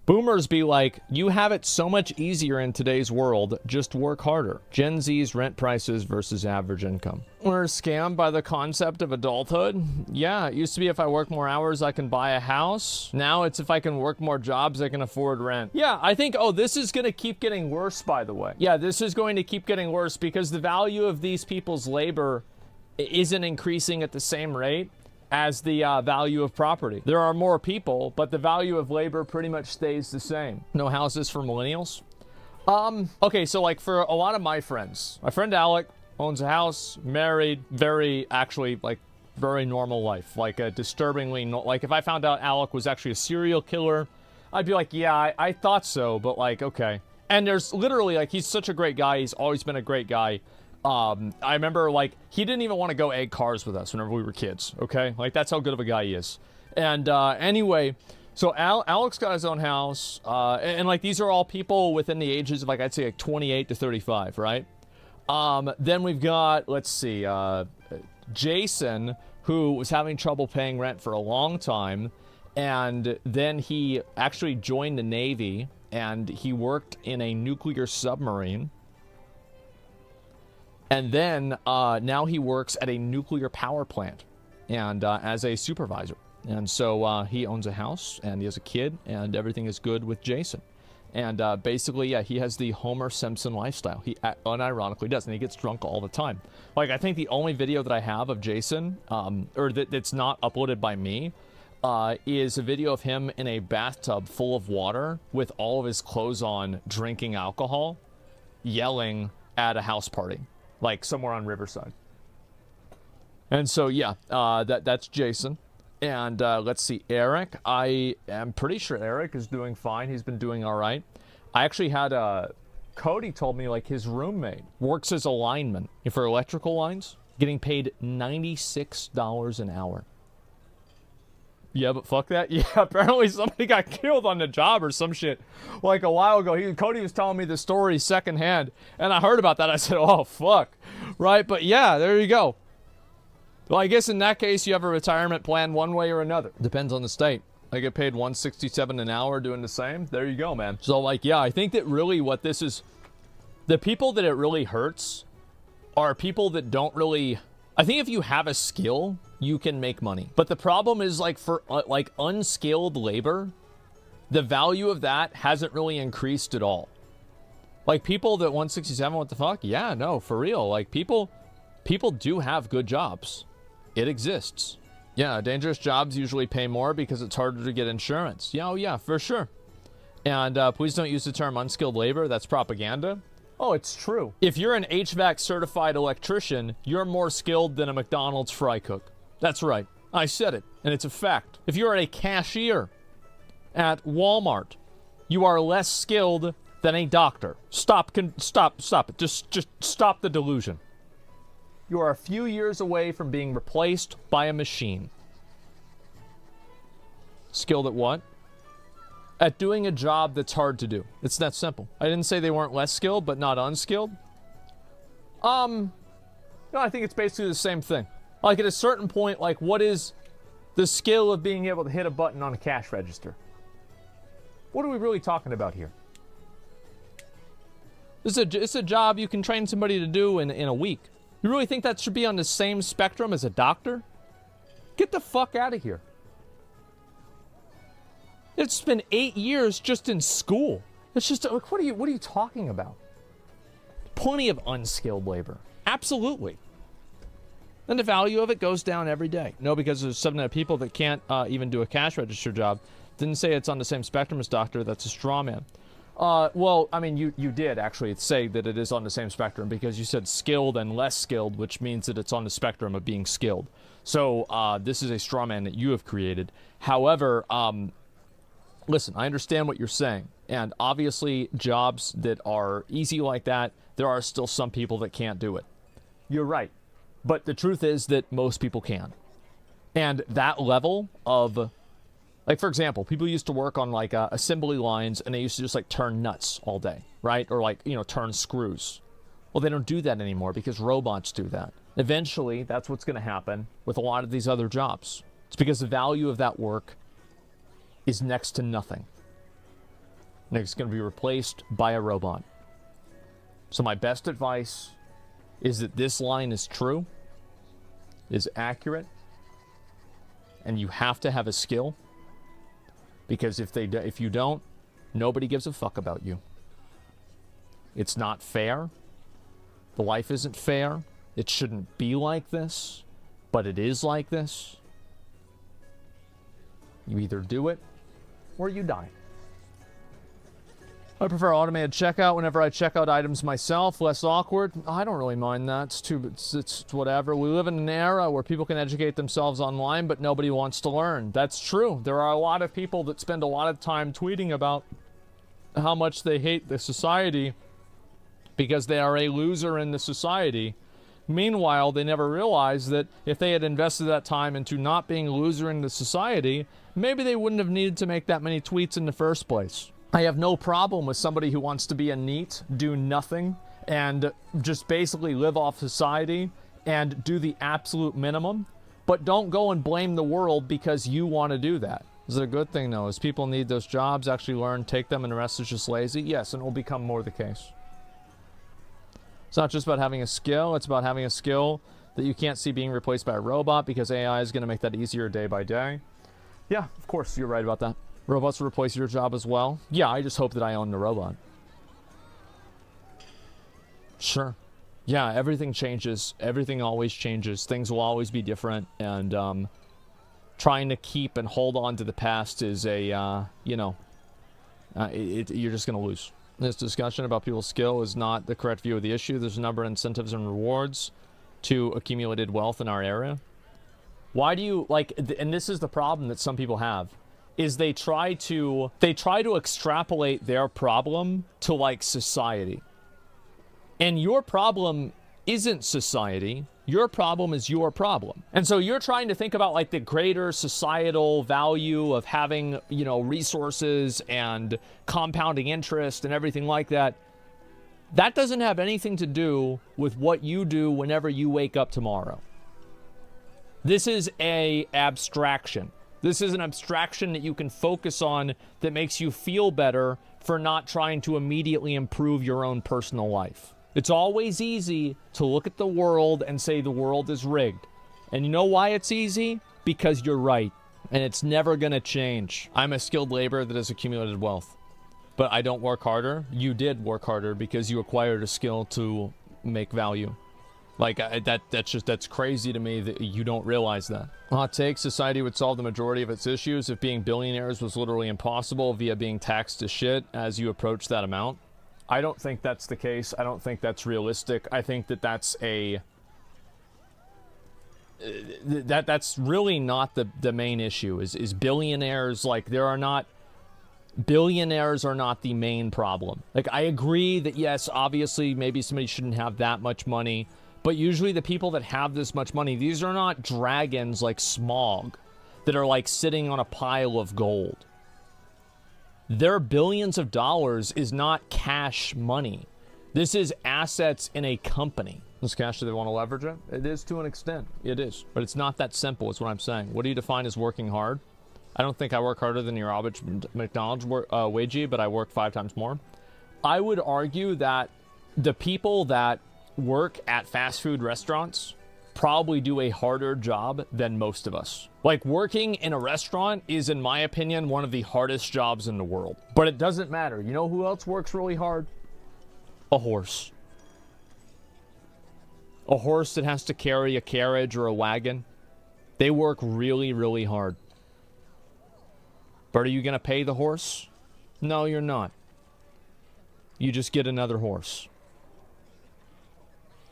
Boomers be like, you have it so much easier in today's world, just work harder. Gen Z's rent prices versus average income. We're scammed by the concept of adulthood. Yeah, it used to be if I work more hours, I can buy a house. Now it's if I can work more jobs, I can afford rent. Yeah, I think, oh, this is going to keep getting worse, by the way. Yeah, this is going to keep getting worse because the value of these people's labor isn't increasing at the same rate as the value of property. There are more people, but the value of labor pretty much stays the same. No houses for millennials? Okay, so like for a lot of my friends, my friend Alec owns a house, married, very normal life. Like a disturbingly, like if I found out Alec was actually a serial killer, I'd be like, yeah, I thought so, but like, okay. And there's literally, like, he's such a great guy. He's always been a great guy. I remember, like, he didn't even want to go egg cars with us whenever we were kids, okay? Like, that's how good of a guy he is. And, anyway, so Alex got his own house, and, like, these are all people within the ages of, like, I'd say, like, 28 to 35, right? Then we've got, let's see, Jason, who was having trouble paying rent for a long time, and then he actually joined the Navy, and he worked in a nuclear submarine. And then now he works at a nuclear power plant and as a supervisor. And so he owns a house and he has a kid and everything is good with Jason. And basically, yeah, he has the Homer Simpson lifestyle. He unironically does, and he gets drunk all the time. Like, I think the only video that I have of Jason, or that's not uploaded by me, is a video of him in a bathtub full of water with all of his clothes on, drinking alcohol, yelling at a house party. Like somewhere on Riverside. And so, yeah, that's Jason. And let's see, Eric. I am pretty sure Eric is doing fine. He's been doing all right. I actually had Cody told me, like, his roommate works as a lineman for electrical lines, getting paid $96 an hour. Yeah, but fuck that. Yeah, apparently somebody got killed on the job or some shit like a while ago. Cody was telling me the story secondhand, and I heard about that. I said, oh, fuck. Right? But yeah, there you go. Well, I guess in that case, you have a retirement plan one way or another. Depends on the state. I get paid $167 an hour doing the same. There you go, man. So, like, yeah, I think that really what this is, the people that it really hurts are people that don't really, I think if you have a skill, you can make money. But the problem is, like, for like unskilled labor, the value of that hasn't really increased at all. Like, people that 167, what the fuck? Yeah, no, for real. Like, people do have good jobs. It exists. Yeah, dangerous jobs usually pay more because it's harder to get insurance. Yeah, oh yeah, for sure. And please don't use the term unskilled labor. That's propaganda. Oh, it's true. If you're an HVAC certified electrician, you're more skilled than a McDonald's fry cook. That's right. I said it, and it's a fact. If you're a cashier at Walmart, you are less skilled than a doctor. Stop it. Just stop the delusion. You are a few years away from being replaced by a machine. Skilled at what? At doing a job that's hard to do. It's that simple. I didn't say they weren't less skilled, but not unskilled. No, I think it's basically the same thing. Like, at a certain point, like, what is the skill of being able to hit a button on a cash register? What are we really talking about here? It's a job you can train somebody to do in a week. You really think that should be on the same spectrum as a doctor? Get the fuck out of here. It's been 8 years just in school. It's just, like, what are you talking about? Plenty of unskilled labor. Absolutely. And the value of it goes down every day. No, because there's some people that can't even do a cash register job. Didn't say it's on the same spectrum as doctor. That's a straw man. Well, I mean, you did actually say that it is on the same spectrum because you said skilled and less skilled, which means that it's on the spectrum of being skilled. So this is a straw man that you have created. However, listen, I understand what you're saying. And obviously, jobs that are easy like that, there are still some people that can't do it. You're right. But the truth is that most people can. And that level of, like, for example, people used to work on, like, assembly lines, and they used to just, like, turn nuts all day, right? Or, like, you know, turn screws. Well, they don't do that anymore because robots do that. Eventually, that's what's going to happen with a lot of these other jobs. It's because the value of that work is next to nothing. and it's going to be replaced by a robot. So my best advice is that this line is true, is accurate, and you have to have a skill, because if you don't, nobody gives a fuck about you. It's not fair. The life isn't fair. It shouldn't be like this, but it is like this. You either do it or you die. I prefer automated checkout whenever I check out items myself. Less awkward. I don't really mind that. It's whatever. We live in an era where people can educate themselves online, but nobody wants to learn. That's true. There are a lot of people that spend a lot of time tweeting about how much they hate the society because they are a loser in the society. Meanwhile, they never realize that if they had invested that time into not being a loser in the society, maybe they wouldn't have needed to make that many tweets in the first place. I have no problem with somebody who wants to be a NEET, do nothing, and just basically live off society and do the absolute minimum. But don't go and blame the world because you want to do that. Is it a good thing, though? As people need those jobs, actually learn, take them, and the rest is just lazy? Yes, and it will become more the case. It's not just about having a skill. It's about having a skill that you can't see being replaced by a robot, because AI is going to make that easier day by day. Yeah, of course, you're right about that. Robots will replace your job as well. Yeah, I just hope that I own the robot. Sure. Yeah, everything changes. Everything always changes. Things will always be different. And trying to keep and hold on to the past is you're just going to lose. This discussion about people's skill is not the correct view of the issue. There's a number of incentives and rewards to accumulated wealth in our area. Why do you, and this is the problem that some people have, is they try to extrapolate their problem to, society. And your problem isn't society. Your problem is your problem. And so you're trying to think about, the greater societal value of having, resources and compounding interest and everything like that. That doesn't have anything to do with what you do whenever you wake up tomorrow. This is an abstraction. This is an abstraction that you can focus on that makes you feel better for not trying to immediately improve your own personal life. It's always easy to look at the world and say the world is rigged. And you know why it's easy? Because you're right. And it's never going to change. I'm a skilled laborer that has accumulated wealth. But I don't work harder. You did work harder because you acquired a skill to make value. That's crazy to me that you don't realize that. Hot take, society would solve the majority of its issues if being billionaires was literally impossible via being taxed to shit as you approach that amount. I don't think that's the case. I don't think that's realistic. I think that that's that's really not the main issue is billionaires. Billionaires are not the main problem. I agree that yes, obviously maybe somebody shouldn't have that much money. But usually the people that have this much money, these are not dragons like Smaug that are sitting on a pile of gold. Their billions of dollars is not cash money. This is assets in a company. This cash, do they want to leverage it? It is to an extent. It is. But it's not that simple is what I'm saying. What do you define as working hard? I don't think I work harder than your average McDonald's wagee, but I work 5 times more. I would argue that the people that work at fast food restaurants probably do a harder job than most of us. Working in a restaurant is, in my opinion, one of the hardest jobs in the world. But it doesn't matter. You know who else works really hard? A horse. A horse that has to carry a carriage or a wagon. They work really, really hard. But are you going to pay the horse? No, you're not. You just get another horse.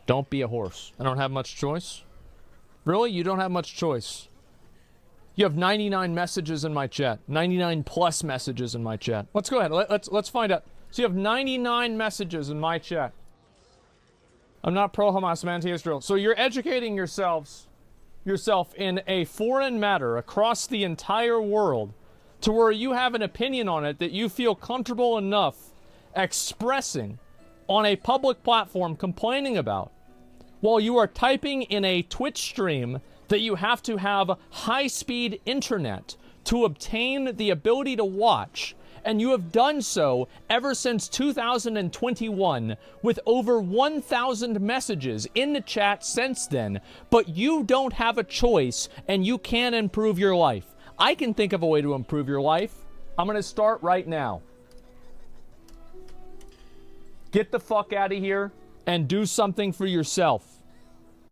Don't be a horse. I don't have much choice. Really? You don't have much choice. You have 99 messages in my chat. 99 plus messages in my chat. Let's go ahead. Let's find out. So you have 99 messages in my chat. I'm not pro-Hamas, I'm anti-Israel. So you're educating yourself in a foreign matter across the entire world to where you have an opinion on it that you feel comfortable enough expressing on a public platform complaining about, while you are typing in a Twitch stream that you have to have high-speed internet to obtain the ability to watch, and you have done so ever since 2021 with over 1,000 messages in the chat since then, but you don't have a choice and you can improve your life. I can think of a way to improve your life. I'm going to start right now. Get the fuck out of here and do something for yourself.